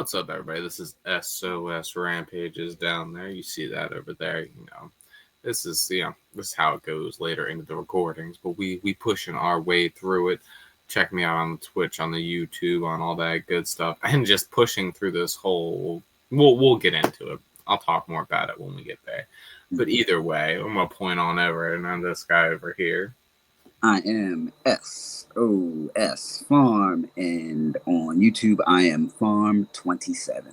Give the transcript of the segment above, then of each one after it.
What's up, everybody? This is SOS Rampages down there. You see that over there. This is this is how it goes later into the recordings. But we pushing our way through it. Check me out on the Twitch, on the YouTube, on all that good stuff, and just pushing through this whole. We'll get into it. I'll talk more about it when we get there. But either way, I'm gonna point on over and on this guy over here. I am SOS Farm, and on YouTube I am Farm27.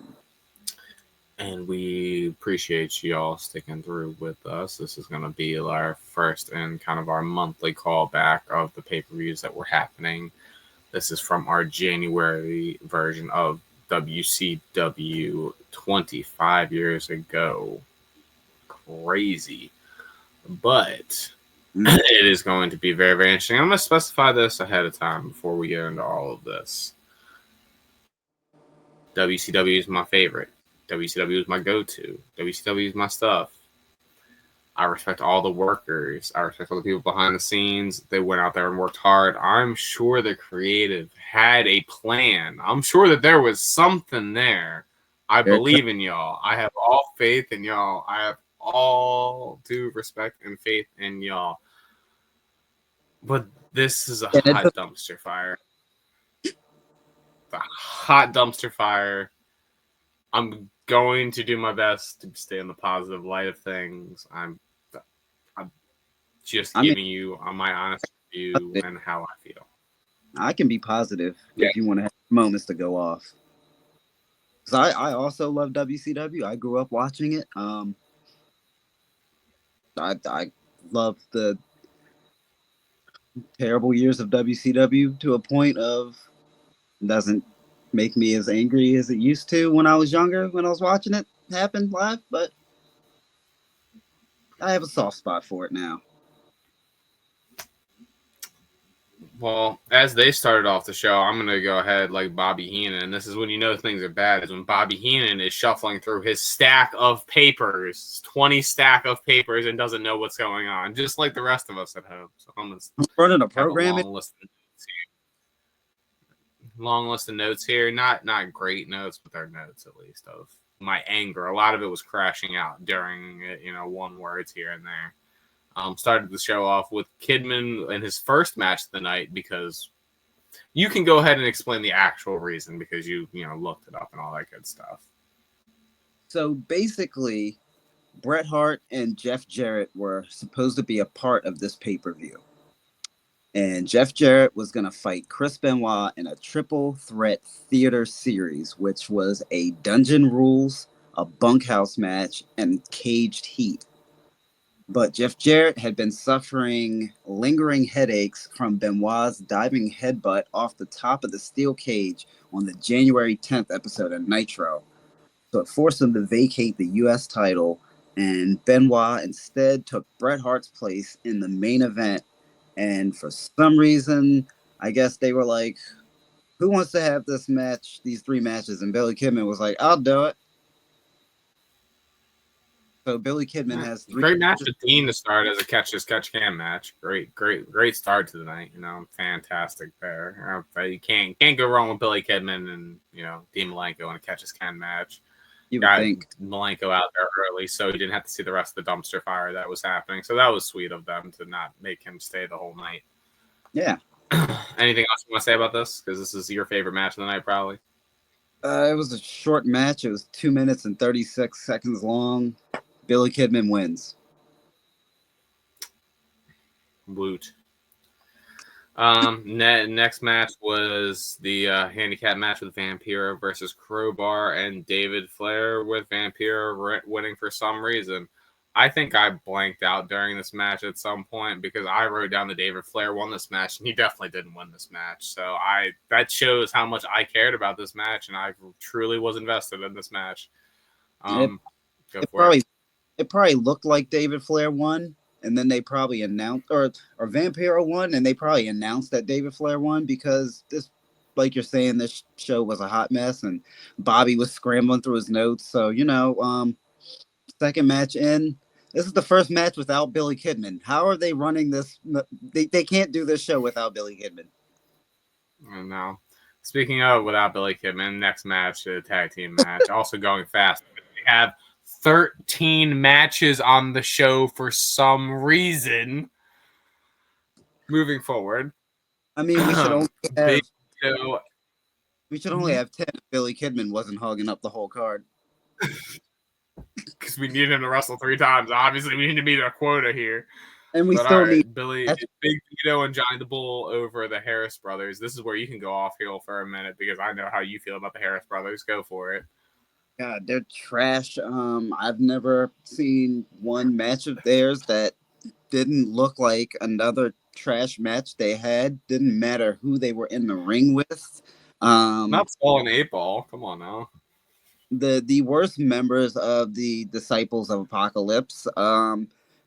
And we appreciate y'all sticking through with us. This is going to be our first and kind of our monthly callback of the pay-per-views that were happening. This is from our January version of WCW 25 years ago. Crazy. But it is going to be very, very interesting. I'm going to specify this ahead of time before we get into all of this. WCW is my favorite. WCW is my go-to. WCW is my stuff. I respect all the workers. I respect all the people behind the scenes. They went out there and worked hard. I'm sure the creative had a plan. I'm sure that there was something there. I believe in y'all. I have all faith in y'all. I have all due respect and faith in y'all. But this is a hot dumpster fire. It's a hot dumpster fire. I'm going to do my best to stay in the positive light of things. I'm just giving you my honest view and how I feel. I can be positive if you want to have moments to go off. Because I also love WCW. I grew up watching it. I love the terrible years of WCW to a point of doesn't make me as angry as it used to when I was younger, when I was watching it happen live, but I have a soft spot for it now. Well, as they started off the show, I'm going to go ahead like Bobby Heenan, and this is when you know things are bad, is when Bobby Heenan is shuffling through his stack of papers, 20 stack of papers, and doesn't know what's going on, just like the rest of us at home. So I'm going to running a program. Long list of notes here. Not great notes, but they're notes at least of my anger. A lot of it was crashing out during one words here and there. Started the show off with Kidman in his first match of the night, because you can go ahead and explain the actual reason, because you looked it up and all that good stuff. So basically, Bret Hart and Jeff Jarrett were supposed to be a part of this pay-per-view. And Jeff Jarrett was going to fight Chris Benoit in a triple threat theater series, which was a Dungeon Rules, a bunkhouse match, and caged heat. But Jeff Jarrett had been suffering lingering headaches from Benoit's diving headbutt off the top of the steel cage on the January 10th episode of Nitro. So it forced him to vacate the U.S. title, and Benoit instead took Bret Hart's place in the main event. And for some reason, I guess they were like, who wants to have this match, these three matches? And Billy Kidman was like, I'll do it. So Billy Kidman has three. Great match with Dean to start as a catch-can match. Great start to the night. Fantastic there. You can't go wrong with Billy Kidman and Dean Malenko in a catch-can match. You would think Malenko out there early, so he didn't have to see the rest of the dumpster fire that was happening. So that was sweet of them to not make him stay the whole night. Yeah. Anything else you want to say about this? Because this is your favorite match of the night, probably. It was a short match. It was 2 minutes and 36 seconds long. Billy Kidman wins. Woot. Next match was the handicap match with Vampiro versus Crowbar and David Flair, with Vampiro winning for some reason. I think I blanked out during this match at some point, because I wrote down that David Flair won this match, and he definitely didn't win this match. So that shows how much I cared about this match, and I truly was invested in this match. It probably looked like David Flair won. And then they probably announced, or Vampiro won, and they probably announced that David Flair won, because this, like you're saying, this show was a hot mess, and Bobby was scrambling through his notes. So, second match in, this is the first match without Billy Kidman. How are they running this? They can't do this show without Billy Kidman. I know. Speaking of without Billy Kidman, next match, the tag team match, also going fast. We have 13 matches on the show for some reason. Moving forward, I mean, we should only have Big Vito. we should only have 10 if Billy Kidman wasn't hogging up the whole card. Because we need him to wrestle 3 times. Obviously, we need to meet our quota here. And we But still all right, need Billy, Big Vito and Johnny the Bull over the Harris brothers. This is where you can go off heel for a minute because I know how you feel about the Harris brothers. Go for it. God, they're trash. I've never seen one match of theirs that didn't look like another trash match they had. Didn't matter who they were in the ring with. Not Skull and 8 Ball. Come on now. The worst members of the Disciples of Apocalypse.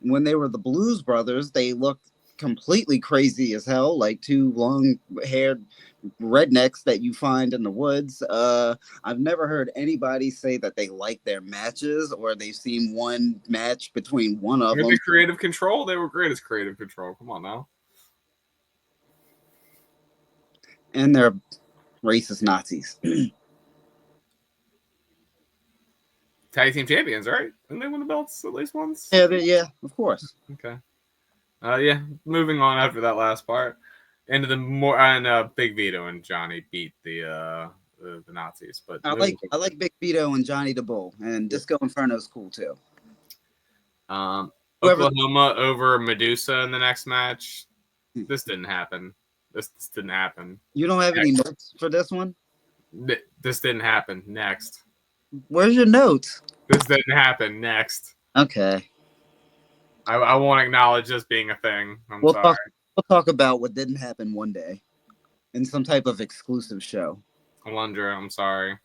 When they were the Blues Brothers, they looked completely crazy as hell, like 2 long-haired rednecks that you find in the woods. I've never heard anybody say that they like their matches or they've seen one match between one of them. The Creative Control, they were great as Creative Control. Come on now. And they're racist Nazis. Tag team champions, right? Didn't they win the belts at least once? Yeah, of course. Okay. Yeah. Moving on after that last part, into the more and Big Vito and Johnny beat the Nazis. But I like Big Vito and Johnny the Bull, and Disco Inferno's cool too. Oklahoma over Medusa in the next match. This didn't happen. This didn't happen. You don't have any notes for this one? This didn't happen. Next. Where's your notes? This didn't happen. Next. Okay. I won't acknowledge this being a thing. We'll talk about what didn't happen one day in some type of exclusive show. Alundra, I'm sorry.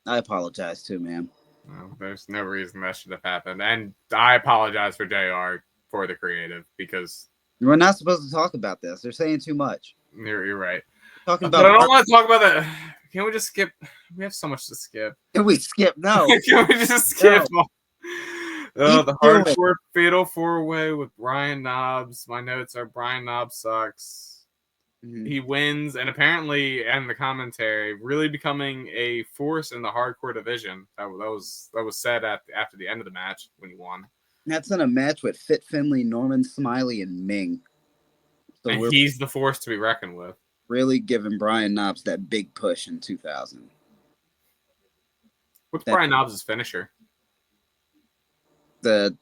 I apologize too, man. No, there's no reason that should have happened. And I apologize for JR for the creative because we're not supposed to talk about this. They're saying too much. You're right. Talking about, but I don't want to talk about that. Can we just skip? We have so much to skip. Can we skip? No. Can we just skip? No. The hardcore fatal 4-way with Brian Knobbs. My notes are Brian Knobbs sucks. Mm-hmm. He wins, and apparently, and the commentary, really becoming a force in the hardcore division. That was said after the end of the match when he won. That's in a match with Fit Finley, Norman Smiley, and Ming. So and he's the force to be reckoned with. Really giving Brian Knobbs that big push in 2000. What's Brian Knobbs' finisher? The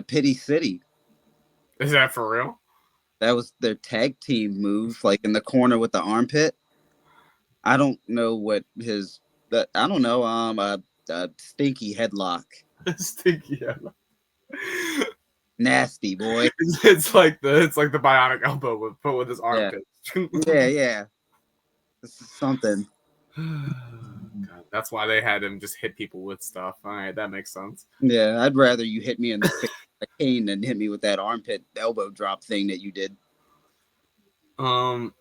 Pity City. Is that for real? That was their tag team move, like in the corner with the armpit. I don't know what his. I don't know. A stinky headlock. Stinky headlock. Nasty boy. It's like the bionic elbow put with his armpit. Yeah. This is something. God, that's why they had him just hit people with stuff. All right, that makes sense. Yeah, I'd rather you hit me in the face with a cane than hit me with that armpit elbow drop thing that you did. Kidman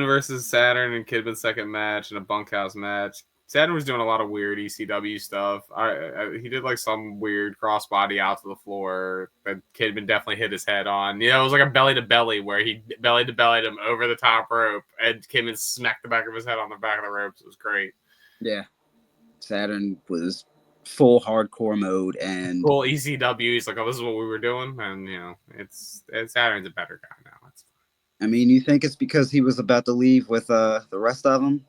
versus Saturn and Kidman's second match in a bunkhouse match. Saturn was doing a lot of weird ECW stuff. He did like some weird crossbody out to the floor that Kidman definitely hit his head on. You know, it was like a belly to belly where he belly to bellied him over the top rope, and Kidman smacked the back of his head on the back of the ropes. It was great. Yeah, Saturn was full hardcore mode and full ECW. He's like, "Oh, this is what we were doing," and you know, it's Saturn's a better guy now. It's fine. I mean, you think it's because he was about to leave with the rest of them?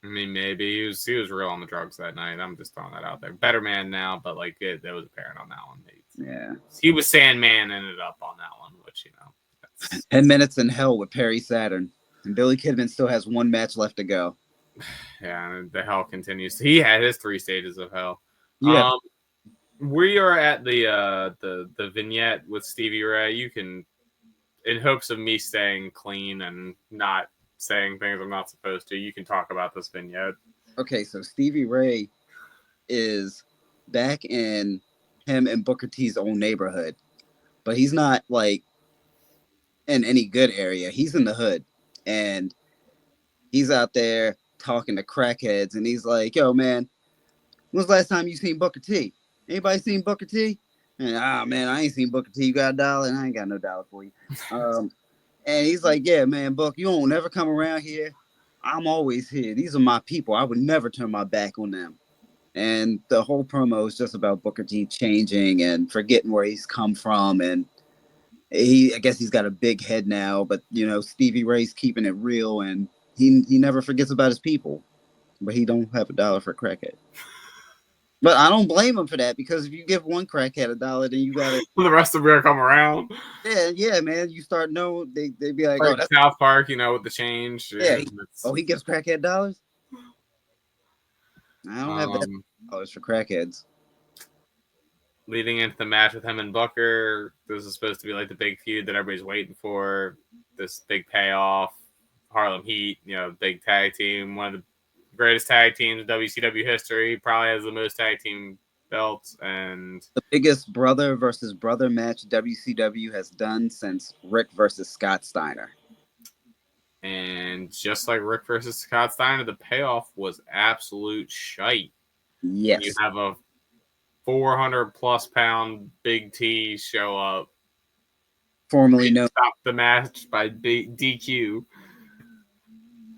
I mean, maybe he was real on the drugs that night. I'm just throwing that out there. Better man now, but like that was apparent on that one. Yeah, he was Sandman, ended up on that one, which 10 minutes in hell with Perry Saturn, and Billy Kidman still has one match left to go. Yeah, and the hell continues. He had his 3 stages of hell. Yeah. We are at the vignette with Stevie Ray. You can, in hopes of me staying clean and not saying things I'm not supposed to, you can talk about this vignette. Okay, so Stevie Ray is back in him and Booker T's old neighborhood, but he's not like in any good area. He's in the hood, and he's out there talking to crackheads, and he's like, "Yo, man, when's the last time you seen Booker T? Anybody seen Booker T?" And man, I ain't seen Booker T. You got $1? And I ain't got no dollar for you. And he's like, yeah, man, Buck, you won't never come around here. I'm always here. These are my people. I would never turn my back on them. And the whole promo is just about Booker T changing and forgetting where he's come from. And I guess he's got a big head now, but Stevie Ray's keeping it real, and he never forgets about his people. But he don't have $1 for crackhead. But I don't blame him for that, because if you give one crackhead $1, then you gotta the rest of them come around. Yeah, man. You start knowing they be like, oh, that's South Park, with the change. Yeah. He gives crackhead dollars. I don't have that dollars for crackheads. Leading into the match with him and Booker, this is supposed to be like the big feud that everybody's waiting for. This big payoff. Harlem Heat, big tag team, one of the greatest tag teams in WCW history, probably has the most tag team belts, and the biggest brother versus brother match WCW has done since Rick versus Scott Steiner. And just like Rick versus Scott Steiner, the payoff was absolute shite. Yes. You have a 400+ pound Big T show up, formerly known, stop the match by DQ.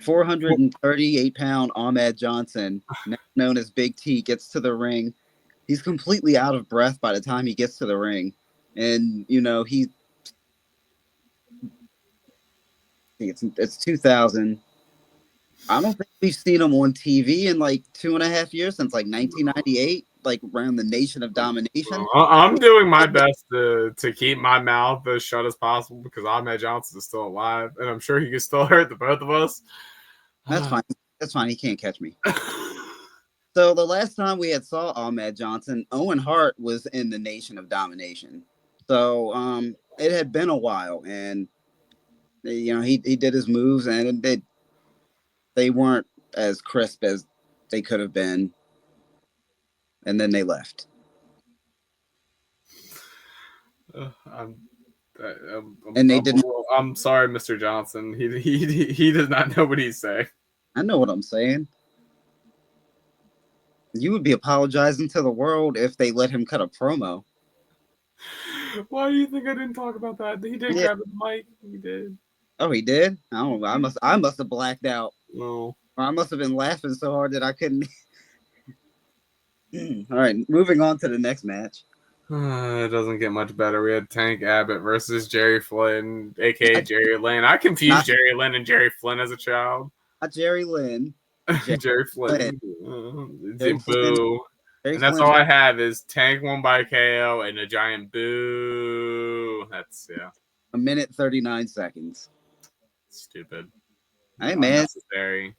438-pound Ahmed Johnson, now known as Big T, gets to the ring. He's completely out of breath by the time he gets to the ring. And, it's 2000. I don't think we've seen him on TV in like 2.5 years, since like 1998, like around the Nation of Domination. I'm doing my best to keep my mouth as shut as possible, because Ahmed Johnson is still alive, and I'm sure he can still hurt the both of us. That's fine. That's fine. He can't catch me. So the last time we had saw Ahmed Johnson, Owen Hart was in the Nation of Domination. So it had been a while, and he did his moves, and they weren't as crisp as they could have been, and then they left. I'm sorry, Mr. Johnson. He does not know what he's saying. I know what I'm saying. You would be apologizing to the world if they let him cut a promo. Why do you think I didn't talk about that? He did grab the mic. He did. Oh, he did? I don't know. I must have blacked out. No. Or I must have been laughing so hard that I couldn't. All right, moving on to the next match. It doesn't get much better. We had Tank Abbott versus Jerry Flynn, aka Jerry Lynn. I confused Jerry Lynn and Jerry Flynn as a child. Not Jerry Lynn. Jerry Flynn. Boo. And that's all I have is Tank won by KO and a giant boo. That's 1 minute 39 seconds. Stupid. Hey, man. Unnecessary.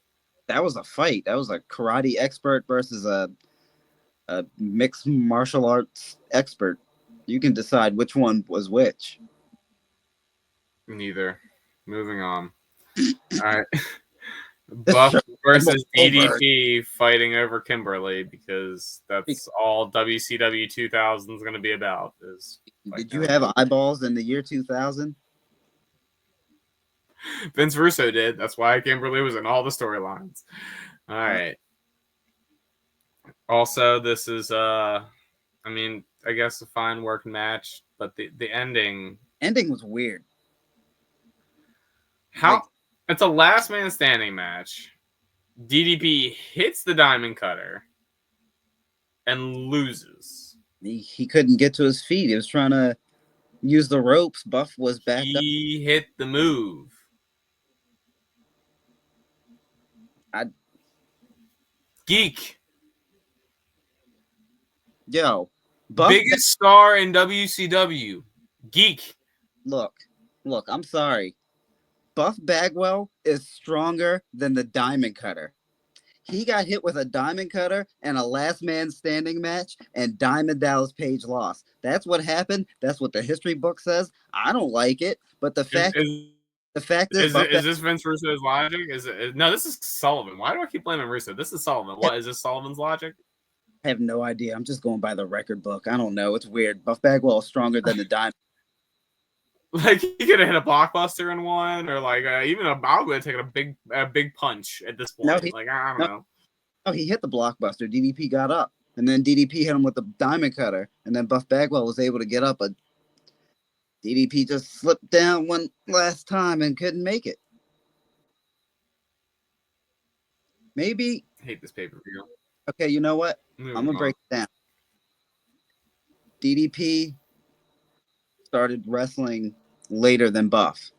That was a fight. That was a karate expert versus a mixed martial arts expert. You can decide which one was which. Neither. Moving on. All right. Buff versus DDP fighting over Kimberly, because that's all WCW 2000 is going to be about. Did you have eyeballs in the year 2000? Vince Russo did. That's why Kimberly was in all the storylines. All right. Also, this is I guess a fine working match, but the ending was weird. It's a last man standing match. DDP hits the diamond cutter and loses. He couldn't get to his feet. He was trying to use the ropes. Buff was backed up. He hit the move. Geek. Yo. Biggest star in WCW. Geek. Look, I'm sorry. Buff Bagwell is stronger than the diamond cutter. He got hit with a diamond cutter and a last man standing match, and Diamond Dallas Page lost. That's what happened. That's what the history book says. I don't like it, but the fact is this Vince Russo's logic? No, this is Sullivan. Why do I keep blaming Russo? This is Sullivan. What is this Sullivan's logic? I have no idea. I'm just going by the record book. I don't know. It's weird. Buff Bagwell is stronger than the diamond. Like, he could have hit a blockbuster in one, or like even a Bob would have taken a big punch at this point. I don't know. No, he hit the blockbuster. DDP got up, and then DDP hit him with the diamond cutter, and then Buff Bagwell was able to get up. DDP just slipped down one last time and couldn't make it. Maybe. I hate this pay-per-view. Okay, you know what? I'm going to break it down. DDP started wrestling later than Buff.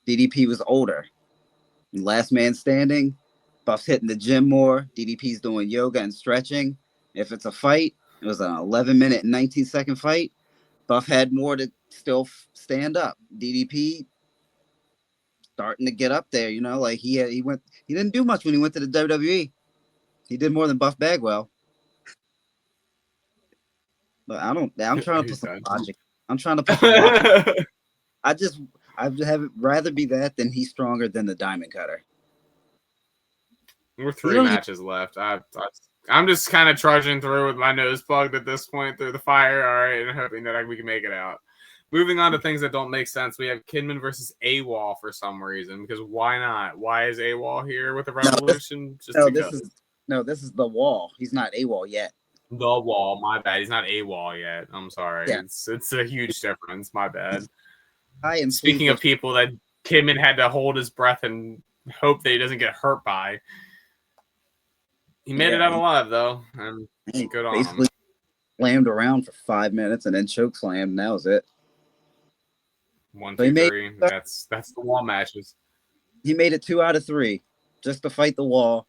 DDP was older. Last man standing. Buff's hitting the gym more. DDP's doing yoga and stretching. If it's a fight, it was an 11-minute and 19-second fight. Buff had more to still stand up. DDP starting to get up there, like he didn't do much when he went to the WWE. He did more than Buff Bagwell. But I'm trying to put some logic. I'm trying to put some logic. I'd have rather be that than he's stronger than the Diamond Cutter. We're 3 matches left. I'm just kind of trudging through with my nose plugged at this point through the fire. All right, and hoping that we can make it out. Moving on to things that don't make sense. We have Kidman versus AWOL for some reason. Because why not? Why is AWOL here with the Revolution? This is the Wall. He's not AWOL yet. The Wall. My bad. He's not AWOL yet. I'm sorry. Yeah. It's a huge difference. My bad. Speaking of people that Kidman had to hold his breath and hope that he doesn't get hurt by. He made it out alive, though. And good on him. Slammed around for 5 minutes and then choke slammed, and that was it. 1, 2, 3. That's the Wall matches. He made it 2 out of 3 just to fight the Wall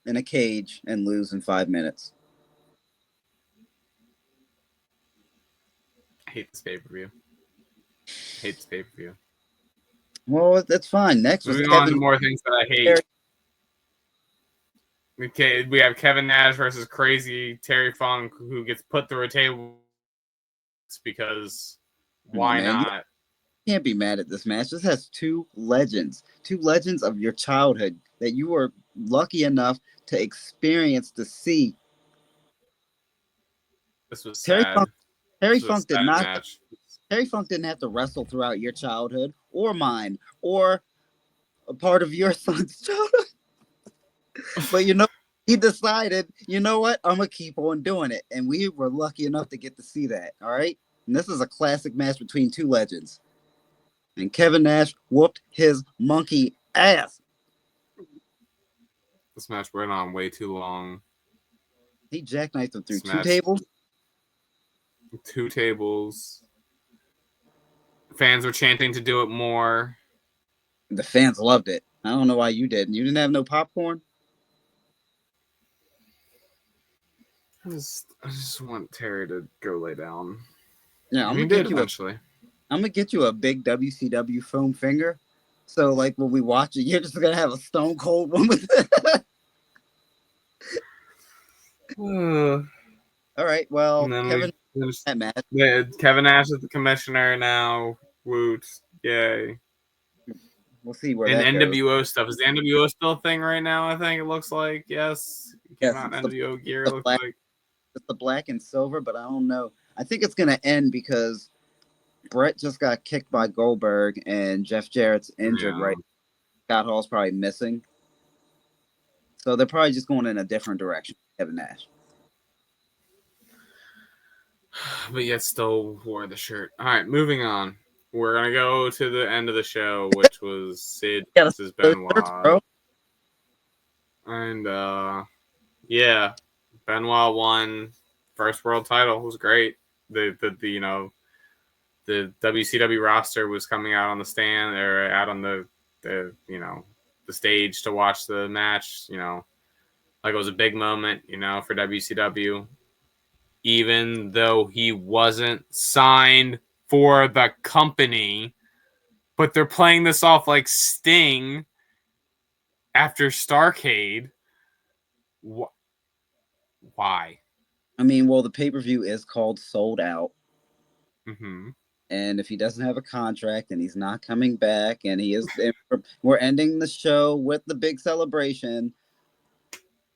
in a cage and lose in 5 minutes. I hate this pay-per-view. Well, that's fine. Next, moving on to more things that I hate. Okay, we have Kevin Nash versus Crazy Terry Funk, who gets put through a table because why not? You can't be mad at this match. This has two legends of your childhood that you were lucky enough to experience to see. This was sad. Terry Funk did not. Match. Terry Funk didn't have to wrestle throughout your childhood or mine or a part of your son's childhood. But he decided, you know what? I'm going to keep on doing it. And we were lucky enough to get to see that. All right. And this is a classic match between two legends. And Kevin Nash whooped his monkey ass. This match went on way too long. He jackknifed him through 2 tables. 2 tables. Fans were chanting to do it more. The fans loved it. I don't know why you didn't. You didn't have no popcorn? I just want Terry to go lay down. Yeah, I'm gonna get you a big WCW foam finger. So like when we watch it, you're just gonna have a stone cold one with it. All right. Well, Kevin Nash is the commissioner now. Woot! Yay! We'll see where and that NWO goes. Stuff is the NWO still a thing right now. I think it looks like yes. Not NWO gear. Looks like it's the black and silver, but I don't know. I think it's gonna end because Brett just got kicked by Goldberg and Jeff Jarrett's injured. Right? Scott Hall's probably missing, so they're probably just going in a different direction. Kevin Nash. But yet still wore the shirt. All right, moving on. We're going to go to the end of the show, which was Sid versus Benoit. And, Benoit won first world title. It was great. The WCW roster was coming out on the stand or out on the stage to watch the match, like it was a big moment, for WCW. Even though he wasn't signed for the company, but they're playing this off like Sting after Starrcade. Why? I mean, well, the pay-per-view is called Souled Out. Mm-hmm. And if he doesn't have a contract and he's not coming back and we're ending the show with the big celebration,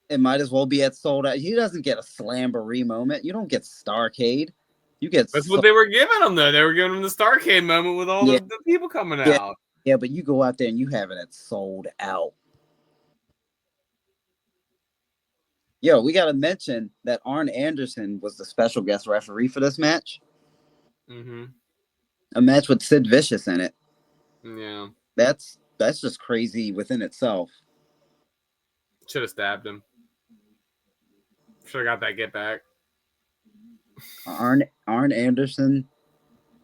it might as well be at Souled Out. He doesn't get a Slamboree moment. You don't get Starrcade. You get That's what they were giving him, though. They were giving him the Starrcade moment with all the people coming out. Yeah, but you go out there and you have it at Souled Out. Yo, we got to mention that Arn Anderson was the special guest referee for this match. Mm-hmm. A match with Sid Vicious in it. Yeah. That's just crazy within itself. Should have stabbed him. Should have got that get back. Arn Anderson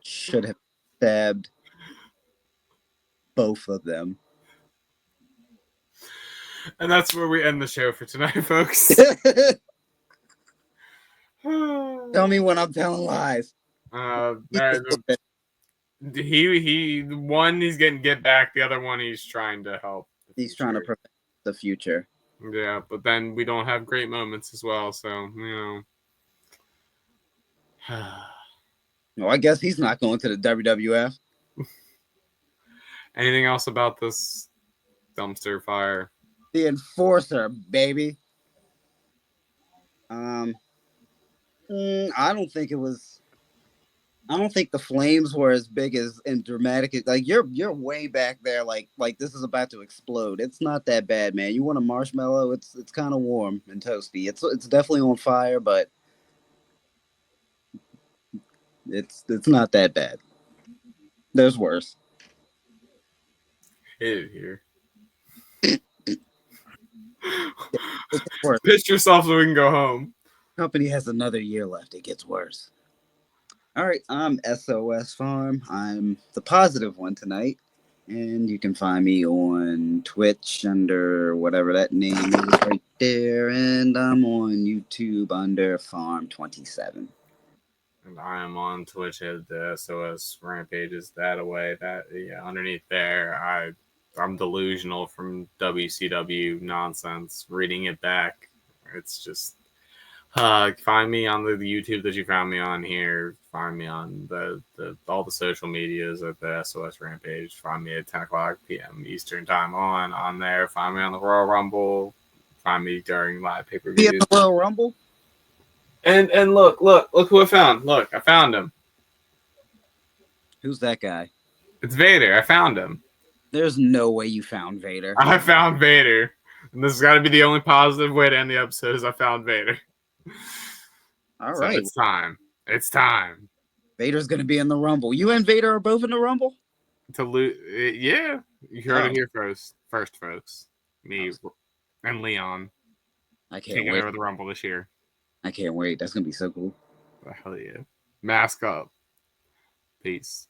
should have stabbed both of them. And that's where we end the show for tonight, folks. Tell me when I'm telling lies. He's getting get back. The other one, he's trying to help. He's trying to prevent the future. Yeah, but then we don't have great moments as well. So No, I guess he's not going to the WWF. Anything else about this dumpster fire? The Enforcer, baby. I don't think it was. I don't think the flames were as big as and dramatic. Like you're way back there. Like this is about to explode. It's not that bad, man. You want a marshmallow? It's kind of warm and toasty. It's definitely on fire, but it's not that bad. There's worse. Hit it here. Worse. Pitch yourself so we can go home. Company has another year left. It gets worse. All right, I'm SOS Farm. I'm the positive one tonight. And you can find me on Twitch under whatever that name is right there. And I'm on YouTube under Farm27. And I am on Twitch at the SOS Rampages that away. That underneath there, I'm delusional from WCW nonsense. Reading it back, it's just find me on the YouTube that you found me on here. Find me on the all the social medias at the SOS Rampage. Find me at 10 o'clock p.m. Eastern time on there. Find me on the Royal Rumble. Find me during live pay-per-views. The Royal Rumble? And look who I found. Look, I found him. Who's that guy? It's Vader. I found him. There's no way you found Vader. I found Vader. And this has got to be the only positive way to end the episode is I found Vader. All right. It's time. It's time. Vader's going to be in the Rumble. You and Vader are both in the Rumble? To lose, yeah. You heard it here first, folks. Me and Leon. I can't taking wait. over the Rumble this year. I can't wait. That's going to be so cool. Hell yeah. Mask up. Peace.